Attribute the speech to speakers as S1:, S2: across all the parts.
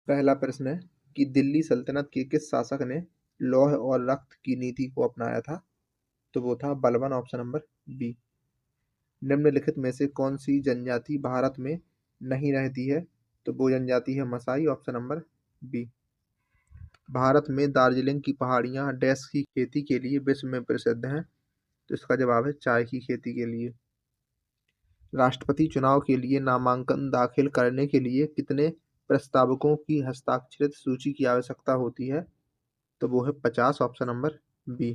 S1: पहला प्रश्न है कि दिल्ली सल्तनत के किस शासक ने लौह और रक्त की नीति को अपनाया था? तो वो था बलबन, ऑप्शन नंबर बी। निम्नलिखित में से कौन सी जनजाति भारत में नहीं रहती है? तो वो जनजाति है Maasai, option number B. Bharat में दार्जिलिंग की पहाड़ियां डैश की खेती के लिए विश्व में प्रसिद्ध हैं? तो इसका जवाब है चाय की खेती के लिए। राष्ट्रपति चुनाव के लिए नामांकन दाखिल करने के लिए कितने प्रस्तावकों की हस्ताक्षरित सूची की आवश्यकता होती है? तो वो है 50, ऑप्शन नंबर बी।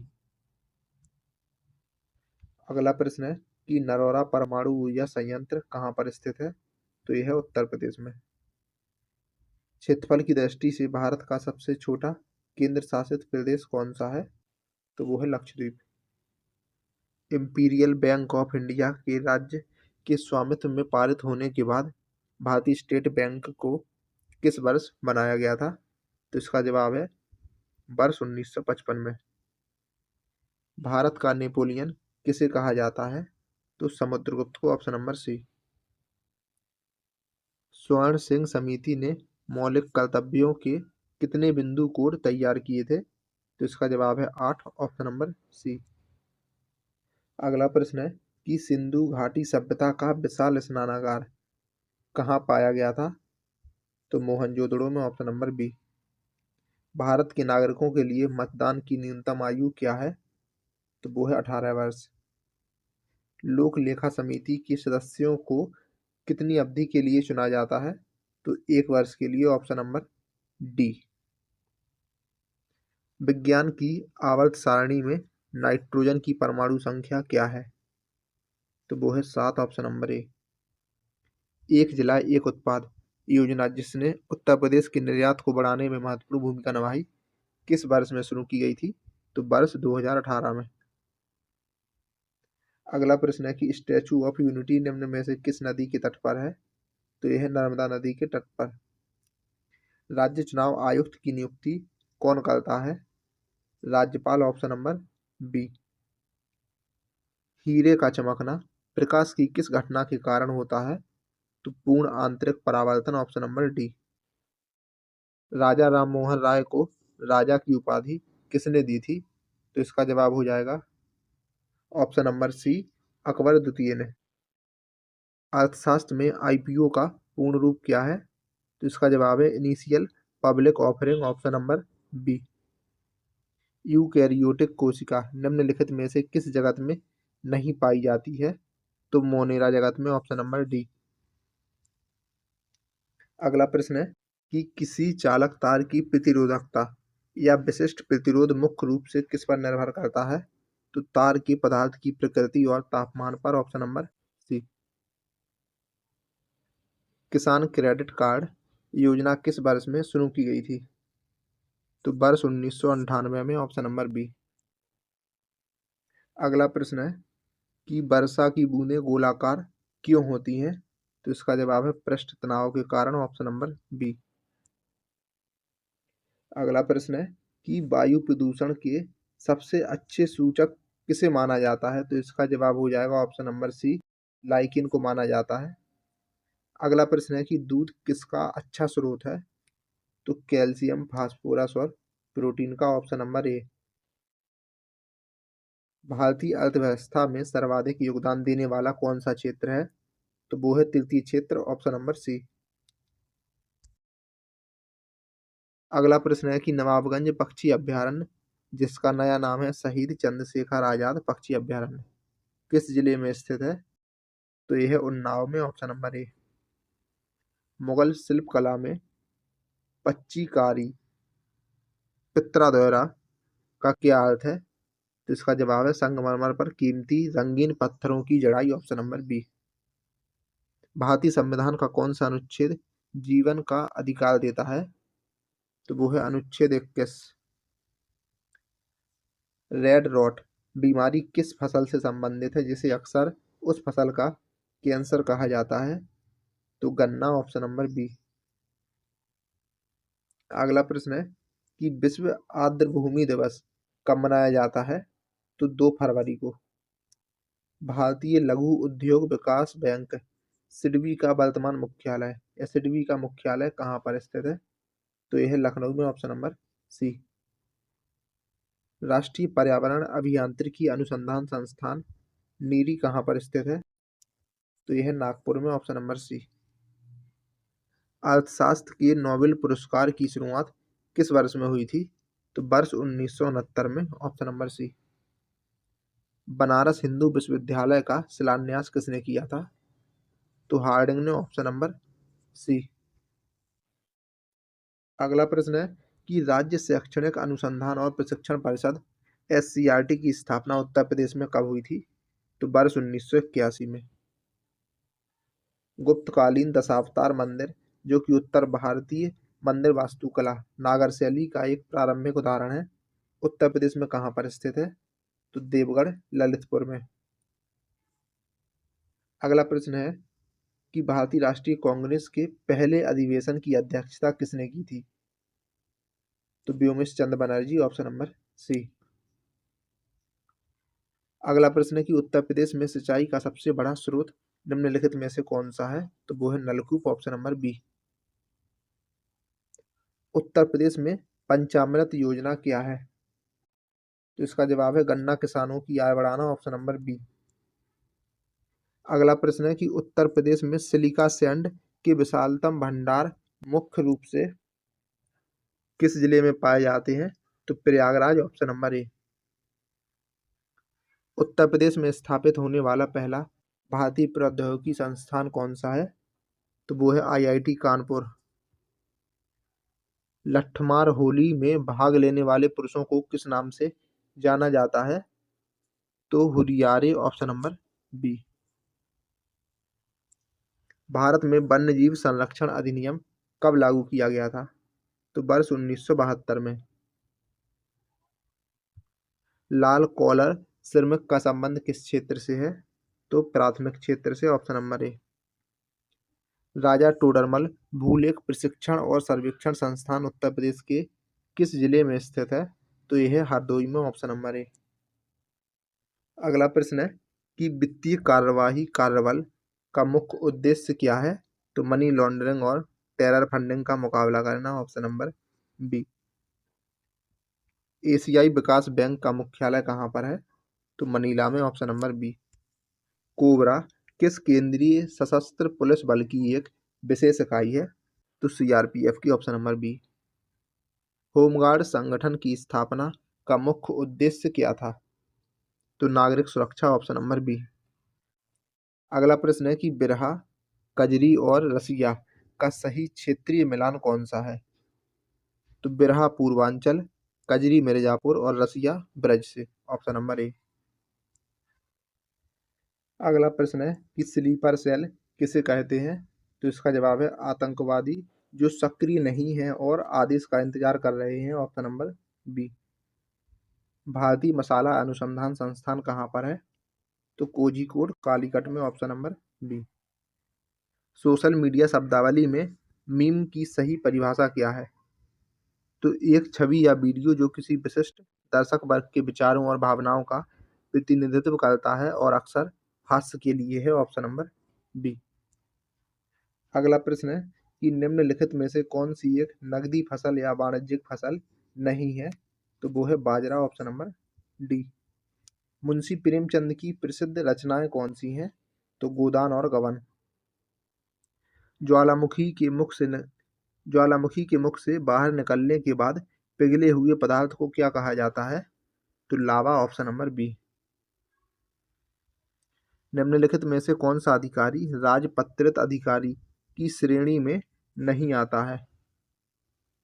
S1: अगला प्रश्न है कि नरौरा परमाणु ऊर्जा संयंत्र कहाँ पर स्थित है? तो यह है उत्तर प्रदेश में। क्षेत्रफल की दृष्टि से भारत का सबसे छोटा केंद्र शासित प्रदेश कौन सा है? तो वो है Lakshadweep. Imperial bank of India के राज्य के स्वामित्व में पारित होने के बाद भारतीय स्टेट बैंक को किस वर्ष बनाया गया था? तो इसका जवाब है वर्ष 1955 में। भारत का नेपोलियन किसे कहा जाता है? तो समुद्रगुप्त को, ऑप्शन नंबर सी। स्वर्ण सिंह समिति ने मौलिक कर्तव्यों के कितने बिंदु कोड तैयार किए थे? तो इसका जवाब है 8, ऑप्शन नंबर सी। अगला प्रश्न है कि सिंधु घाटी सभ्यता का विशाल स्नानागार कहाँ पाया गया था? तो मोहनजोदड़ो में, ऑप्शन नंबर बी। भारत के नागरिकों के लिए मतदान की न्यूनतम आयु क्या है? तो वो है 18 वर्ष। लोक लेखा समिति के सदस्यों को कितनी अवधि के लिए चुना जाता है? तो 1 वर्ष के लिए, ऑप्शन नंबर डी। विज्ञान की आवर्त सारणी में नाइट्रोजन की परमाणु संख्या क्या है? तो वो है 7, ऑप्शन नंबर ए। एक जिला एक उत्पाद योजना जिसने उत्तर प्रदेश के निर्यात को बढ़ाने में महत्वपूर्ण भूमिका निभाई, किस वर्ष में शुरू की गई थी? तो वर्ष 2018 में। अगला प्रश्न है कि स्टैचू ऑफ यूनिटी निम्न में से किस नदी के तट पर है? तो यह है नर्मदा नदी के तट पर। राज्य चुनाव आयुक्त की नियुक्ति कौन करता है? राज्यपाल, ऑप्शन नंबर बी। हीरे का चमकना प्रकाश की किस घटना के कारण होता है? तो पूर्ण आंतरिक परावर्तन, option number D. Raja Rammohan Roy को राजा की उपाधि किसने दी थी? तो इसका जवाब हो जाएगा ऑप्शन नंबर सी, अकबर द्वितीय ने। अर्थशास्त्र में आईपीओ का पूर्ण रूप क्या है? तो इसका जवाब है initial public offering, option number B. Eukaryotic कोशिका निम्नलिखित में से किस जगत में नहीं पाई जाती है? तो मोनेरा जगत में, ऑप्शन नंबर डी। अगला प्रश्न है कि किसी चालक तार की प्रतिरोधकता या विशिष्ट प्रतिरोध मुख्य रूप से किस पर निर्भर करता है? तो तार के पदार्थ की प्रकृति और तापमान पर, ऑप्शन नंबर सी। किसान क्रेडिट कार्ड योजना किस वर्ष में शुरू की गई थी? तो वर्ष 1998 में, ऑप्शन नंबर बी। अगला प्रश्न है कि वर्षा की बूंदें गोलाकार क्यों होती हैं? तो इसका जवाब है पृष्ठ तनाव के कारण, ऑप्शन नंबर बी। अगला प्रश्न है कि वायु प्रदूषण के सबसे अच्छे सूचक किसे माना जाता है? तो इसका जवाब हो जाएगा ऑप्शन नंबर सी, लाइकिन को माना जाता है। अगला प्रश्न है कि दूध किसका अच्छा स्रोत है? तो कैल्शियम, फास्फोरस और प्रोटीन का, ऑप्शन नंबर ए। भारतीय अर्थव्यवस्था में सर्वाधिक योगदान देने वाला कौन सा क्षेत्र है? तो वो है तृतीय क्षेत्र, ऑप्शन नंबर सी। अगला प्रश्न है कि नवाबगंज पक्षी अभयारण्य जिसका नया नाम है शहीद चंद्रशेखर आजाद पक्षी अभयारण्य किस जिले में स्थित है? तो यह है उन्नाव में, ऑप्शन नंबर ए। मुगल शिल्प कला में पच्चीकारी पित्रा का क्या अर्थ है? तो इसका जवाब है संगमरमर पर कीमती रंगीन पत्थरों की जड़ाई, ऑप्शन नंबर बी। भारतीय संविधान का कौन सा अनुच्छेद जीवन का अधिकार देता है? तो वो है अनुच्छेद 21। रेड रॉट बीमारी किस फसल से संबंधित है जिसे अक्सर उस फसल का कैंसर कहा जाता है? तो गन्ना, ऑप्शन नंबर बी। अगला प्रश्न है कि विश्व आर्द्र भूमि दिवस कब मनाया जाता है? तो 2 फरवरी को। भारतीय लघु उद्योग विकास बैंक सिडबी का वर्तमान मुख्यालय या सिडबी का मुख्यालय कहाँ पर स्थित है? तो यह है लखनऊ में, ऑप्शन नंबर सी। राष्ट्रीय पर्यावरण अभियांत्रिकी अनुसंधान संस्थान नीरी कहाँ पर स्थित है? तो यह है नागपुर में, ऑप्शन नंबर सी। अर्थशास्त्र के नोबेल पुरस्कार की शुरुआत किस वर्ष में हुई थी? तो वर्ष 1969 में, option number C. Banaras Hindu विश्वविद्यालय का शिलान्यास किसने किया था? तो हार्डिंग ने, ऑप्शन नंबर सी। अगला प्रश्न है कि राज्य शैक्षणिक अनुसंधान और प्रशिक्षण परिषद SCRT की स्थापना उत्तर प्रदेश में कब हुई थी? तो वर्ष 1981 में। गुप्तकालीन दशावतार मंदिर, जो कि उत्तर भारतीय मंदिर वास्तुकला नागर शैली का एक प्रारंभिक उदाहरण है, उत्तर प्रदेश में कहाँ पर स्थित है? तो देवगढ़ ललितपुर में। अगला प्रश्न है कि भारतीय राष्ट्रीय कांग्रेस के पहले अधिवेशन की अध्यक्षता किसने की थी? तो व्योमेश चंद्र बनर्जी, ऑप्शन नंबर सी। अगला प्रश्न है कि उत्तर प्रदेश में सिंचाई का सबसे बड़ा स्रोत निम्नलिखित में से कौन सा है? तो वो है नलकूप, option number B. Uttar Pradesh में पंचामृत योजना क्या है? तो इसका जवाब है गन्ना किसानों की आय बढ़ाना, ऑप्शन नंबर बी। अगला प्रश्न है कि उत्तर प्रदेश में सिलिका सैंड के विशालतम भंडार मुख्य रूप से किस जिले में पाए जाते हैं? तो Prayagraj, option number A. Uttar Pradesh में स्थापित होने वाला पहला भारतीय प्रौद्योगिकी संस्थान कौन सा है? तो वो है IIT कानपुर। लट्ठमार होली में भाग लेने वाले पुरुषों को किस नाम से जाना जाता है? तो हुरियारे, ऑप्शन नंबर बी। भारत में वन्यजीव संरक्षण अधिनियम कब लागू किया गया था? तो वर्ष 1972 में। लाल कॉलर श्रमिक का संबंध किस क्षेत्र से है? तो प्राथमिक क्षेत्र से, ऑप्शन नंबर ए। राजा टोडरमल भूलेख प्रशिक्षण और सर्वेक्षण संस्थान उत्तर प्रदेश के किस जिले में स्थित है? तो यह है हरदोई में, ऑप्शन नंबर ए। अगला प्रश्न है कि वित्तीय कार्यवाही कार्यबल का मुख्य उद्देश्य क्या है? तो मनी लॉन्ड्रिंग और टेरर फंडिंग का मुकाबला करना, ऑप्शन नंबर बी। एशियाई विकास बैंक का मुख्यालय कहाँ पर है? तो मनीला में, ऑप्शन नंबर बी। कोबरा किस केंद्रीय सशस्त्र पुलिस बल की एक विशेष इकाई है? तो CRPF की, ऑप्शन नंबर बी। होमगार्ड संगठन की स्थापना का मुख्य उद्देश्य क्या था? तो नागरिक सुरक्षा, ऑप्शन नंबर बी। अगला प्रश्न है कि बिरहा, कजरी और रसिया का सही क्षेत्रीय मिलान कौन सा है? तो बिरहा पूर्वांचल, कजरी मिर्जापुर और रसिया ब्रज से, ऑप्शन नंबर ए। अगला प्रश्न है कि स्लीपर सेल किसे कहते हैं? तो इसका जवाब है आतंकवादी जो सक्रिय नहीं है और आदेश का इंतजार कर रहे हैं, ऑप्शन नंबर बी। भारतीय मसाला अनुसंधान संस्थान कहाँ पर है? तो कोझिकोड कालीकट में, option number B. Social media शब्दावली में मीम की सही परिभाषा क्या है? तो एक छवि या वीडियो जो किसी विशिष्ट दर्शक वर्ग के विचारों और भावनाओं का प्रतिनिधित्व करता है और अक्सर हास्य के लिए है, ऑप्शन नंबर बी। अगला प्रश्न है कि निम्नलिखित में से कौन सी एक नकदी फसल या वाणिज्यिक फसल नहीं है? तो वो है बाजरा, option number D. Munshi Premchand की प्रसिद्ध रचनाएं कौन सी हैं? तो गोदान और गबन। ज्वालामुखी के मुख से ज्वालामुखी के मुख से बाहर निकलने के बाद पिघले हुए पदार्थ को क्या कहा जाता है? तो लावा, ऑप्शन नंबर बी। निम्नलिखित में से कौन सा अधिकारी राजपत्रित अधिकारी की श्रेणी में नहीं आता है?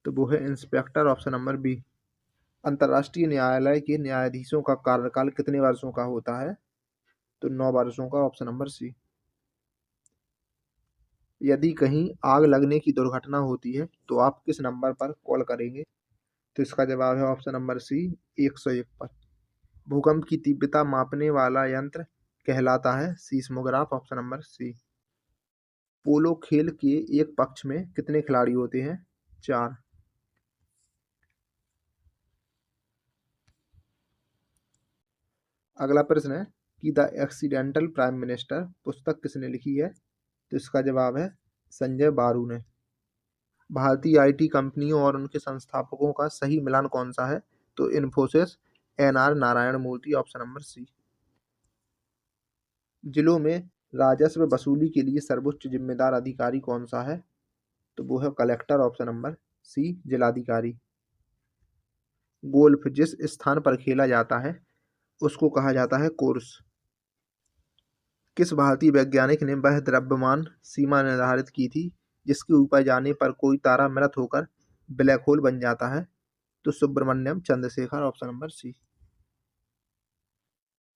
S1: तो वो है इंस्पेक्टर, ऑप्शन नंबर बी। अंतर्राष्ट्रीय न्यायालय के न्यायाधीशों का कार्यकाल कितने वर्षों का होता है? तो 9 वर्षों का, ऑप्शन नंबर सी। यदि कहीं आग लगने की दुर्घटना होती है तो आप किस नंबर पर कॉल करेंगे? तो इसका जवाब है ऑप्शन नंबर सी, 101 पर। भूकंप की तीव्रता मापने वाला यंत्र कहलाता है सीस्मोग्राफ, ऑप्शन नंबर सी। पोलो खेल के एक पक्ष में कितने खिलाड़ी होते हैं? 4। अगला प्रश्न है कि द एक्सीडेंटल प्राइम मिनिस्टर पुस्तक किसने लिखी है? तो इसका जवाब है संजय बारू ने। भारतीय आईटी कंपनियों और उनके संस्थापकों का सही मिलान कौन सा है? तो इन्फोसिस, एनआर नारायण मूर्ति, ऑप्शन नंबर सी। जिलों में राजस्व वसूली के लिए सर्वोच्च जिम्मेदार अधिकारी कौन सा है? तो वो है कलेक्टर, ऑप्शन नंबर सी जिलाधिकारी। गोल्फ जिस स्थान पर खेला जाता है उसको कहा जाता है कोर्स। किस भारतीय वैज्ञानिक ने वह द्रव्यमान सीमा निर्धारित की थी जिसके ऊपर जाने पर कोई तारा मृत होकर ब्लैक होल बन जाता है? तो Subramaniam Chandrasekhar, option number C.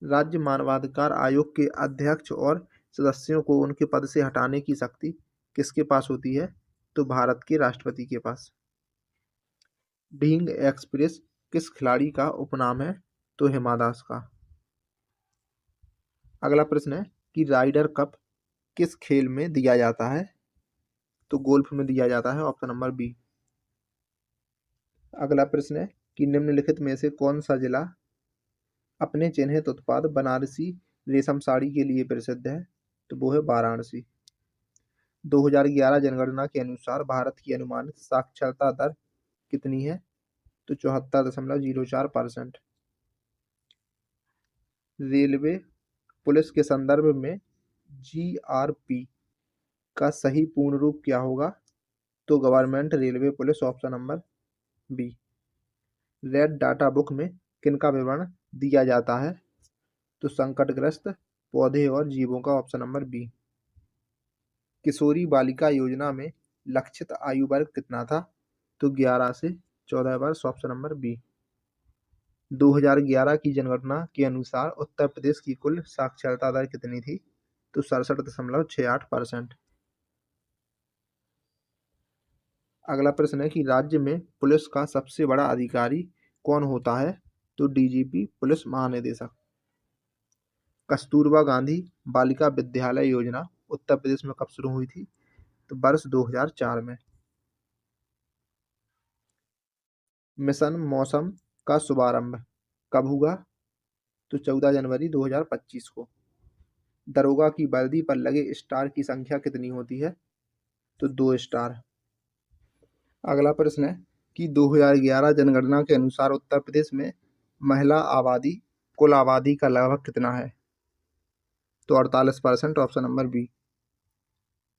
S1: राज्य मानवाधिकार आयोग के अध्यक्ष और सदस्यों को उनके पद से हटाने की शक्ति किसके पास होती है? तो भारत के राष्ट्रपति के पास। ढींग एक्सप्रेस किस खिलाड़ी का उपनाम है? तो हिमा दास का। अगला प्रश्न है कि राइडर कप किस खेल में दिया जाता है? तो गोल्फ में दिया जाता है, ऑप्शन नंबर बी। अगला प्रश्न है कि निम्नलिखित में से कौन सा जिला अपने चिन्हित उत्पाद बनारसी रेशम साड़ी के लिए प्रसिद्ध है? तो वो है वाराणसी। 2011 जनगणना के अनुसार भारत की अनुमानित साक्षरता दर कितनी है? तो 74.04%। रेलवे पुलिस के संदर्भ में जीआरपी का सही पूर्ण रूप क्या होगा? तो government railway police, option number B. Red data book में किनका विवरण दिया जाता है? तो संकटग्रस्त पौधे और जीवों का, ऑप्शन नंबर बी। किशोरी बालिका योजना में लक्षित आयु वर्ग कितना था? तो 11 से 14 वर्ष, ऑप्शन नंबर बी। 2011 की जनगणना के अनुसार उत्तर प्रदेश की कुल साक्षरता दर कितनी थी? तो 67.68%। अगला प्रश्न है कि राज्य में पुलिस का सबसे बड़ा अधिकारी कौन होता है? तो डीजीपी, पुलिस महानिदेशक। कस्तूरबा गांधी बालिका विद्यालय योजना उत्तर प्रदेश में कब शुरू हुई थी? तो वर्ष 2004 में। मिशन मौसम का शुभारंभ कब हुआ? तो 14 जनवरी 2025 को। दरोगा की वर्दी पर लगे स्टार की संख्या कितनी होती है? तो 2 स्टार। अगला प्रश्न है कि 2011 जनगणना के अनुसार उत्तर प्रदेश में महिला आबादी कुल आबादी का लगभग कितना है? तो 48%, option number B.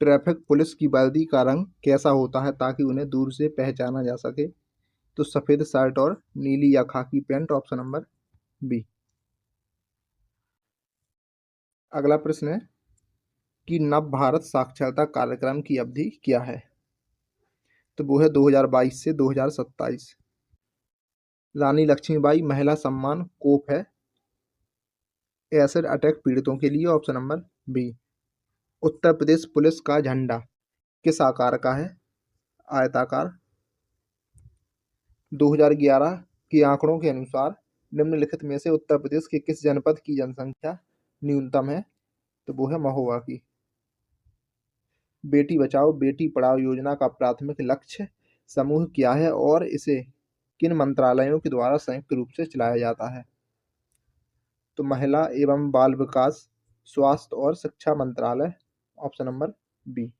S1: Traffic police की वर्दी का रंग कैसा होता है ताकि उन्हें दूर से पहचाना जा सके? तो सफेद शर्ट और नीली या खाकी पैंट, ऑप्शन नंबर बी। अगला प्रश्न है कि नव भारत साक्षरता कार्यक्रम की अवधि क्या है? तो वो है 2022 से 2027। रानी लक्ष्मीबाई महिला सम्मान कोप है एसिड अटैक पीड़ितों के लिए, option number B. Uttar Pradesh police का झंडा किस आकार का है? आयताकार। 2011 के आंकड़ों के अनुसार निम्नलिखित में से उत्तर प्रदेश के किस जनपद की जनसंख्या न्यूनतम है? तो वो है महोबा की। बेटी बचाओ बेटी पढ़ाओ योजना का प्राथमिक लक्ष्य समूह क्या है और इसे किन मंत्रालयों के द्वारा संयुक्त रूप से चलाया जाता है? तो महिला एवं बाल विकास, स्वास्थ्य और शिक्षा मंत्रालय, ऑप्शन नंबर बी।